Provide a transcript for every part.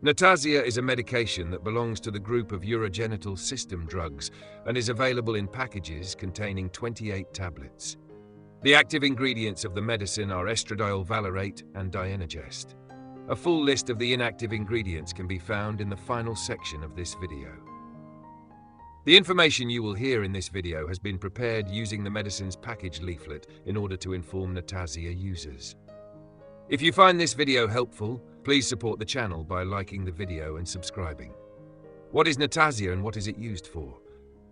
NATAZIA is a medication that belongs to the group of urogenital system drugs and is available in packages containing 28 tablets. The active ingredients of the medicine are estradiol valerate and dienogest. A full list of the inactive ingredients can be found in the final section of this video. The information you will hear in this video has been prepared using the medicine's package leaflet in order to inform NATAZIA users. If you find this video helpful, please support the channel by liking the video and subscribing. What is NATAZIA and what is it used for?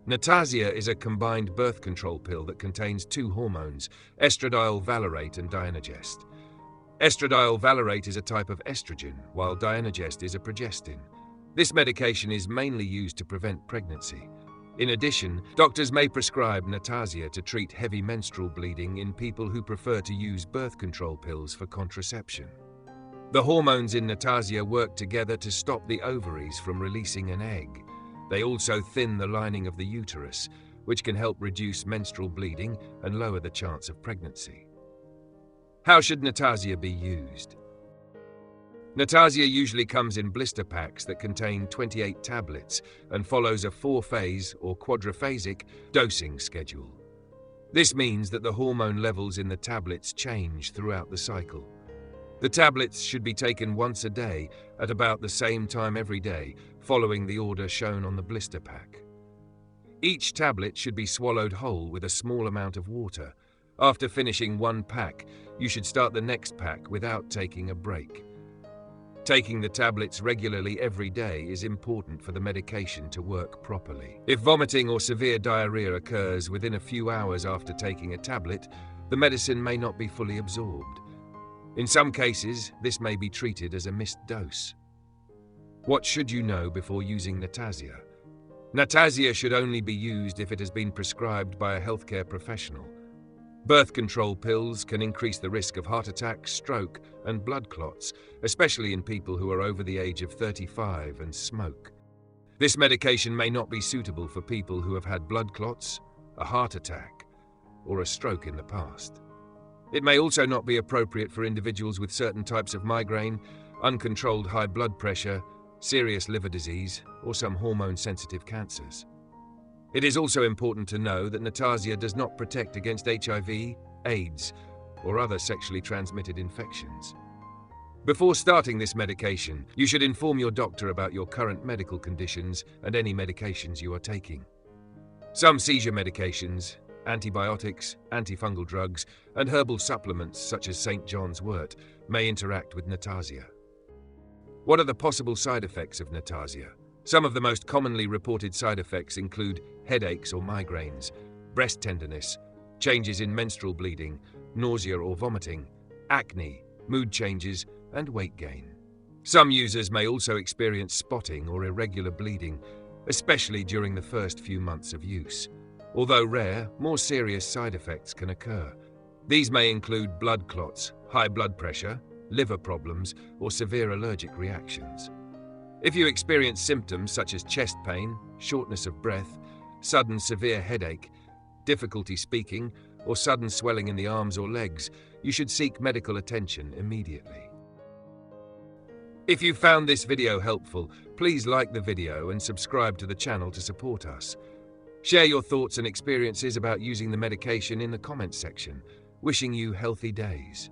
NATAZIA is a combined birth control pill that contains two hormones, estradiol valerate and dienogest. Estradiol valerate is a type of estrogen, while dienogest is a progestin. This medication is mainly used to prevent pregnancy. In addition, doctors may prescribe NATAZIA to treat heavy menstrual bleeding in people who prefer to use birth control pills for contraception. The hormones in NATAZIA work together to stop the ovaries from releasing an egg. They also thin the lining of the uterus, which can help reduce menstrual bleeding and lower the chance of pregnancy. How should NATAZIA be used? NATAZIA usually comes in blister packs that contain 28 tablets and follows a 4-phase or quadriphasic dosing schedule. This means that the hormone levels in the tablets change throughout the cycle. The tablets should be taken once a day at about the same time every day, following the order shown on the blister pack. Each tablet should be swallowed whole with a small amount of water. After finishing one pack, you should start the next pack without taking a break. Taking the tablets regularly every day is important for the medication to work properly. If vomiting or severe diarrhea occurs within a few hours after taking a tablet, the medicine may not be fully absorbed. In some cases, this may be treated as a missed dose. What should you know before using NATAZIA? NATAZIA should only be used if it has been prescribed by a healthcare professional. Birth control pills can increase the risk of heart attack, stroke, and blood clots, especially in people who are over the age of 35 and smoke. This medication may not be suitable for people who have had blood clots, a heart attack, or a stroke in the past. It may also not be appropriate for individuals with certain types of migraine, uncontrolled high blood pressure, serious liver disease, or some hormone-sensitive cancers. It is also important to know that NATAZIA does not protect against HIV, AIDS, or other sexually transmitted infections. Before starting this medication, you should inform your doctor about your current medical conditions and any medications you are taking. Some seizure medications, antibiotics, antifungal drugs, and herbal supplements such as St. John's wort may interact with NATAZIA. What are the possible side effects of NATAZIA? Some of the most commonly reported side effects include headaches or migraines, breast tenderness, changes in menstrual bleeding, nausea or vomiting, acne, mood changes, and weight gain. Some users may also experience spotting or irregular bleeding, especially during the first few months of use. Although rare, more serious side effects can occur. These may include blood clots, high blood pressure, liver problems, or severe allergic reactions. If you experience symptoms such as chest pain, shortness of breath, sudden severe headache, difficulty speaking, or sudden swelling in the arms or legs, you should seek medical attention immediately. If you found this video helpful, please like the video and subscribe to the channel to support us. Share your thoughts and experiences about using the medication in the comments section. Wishing you healthy days.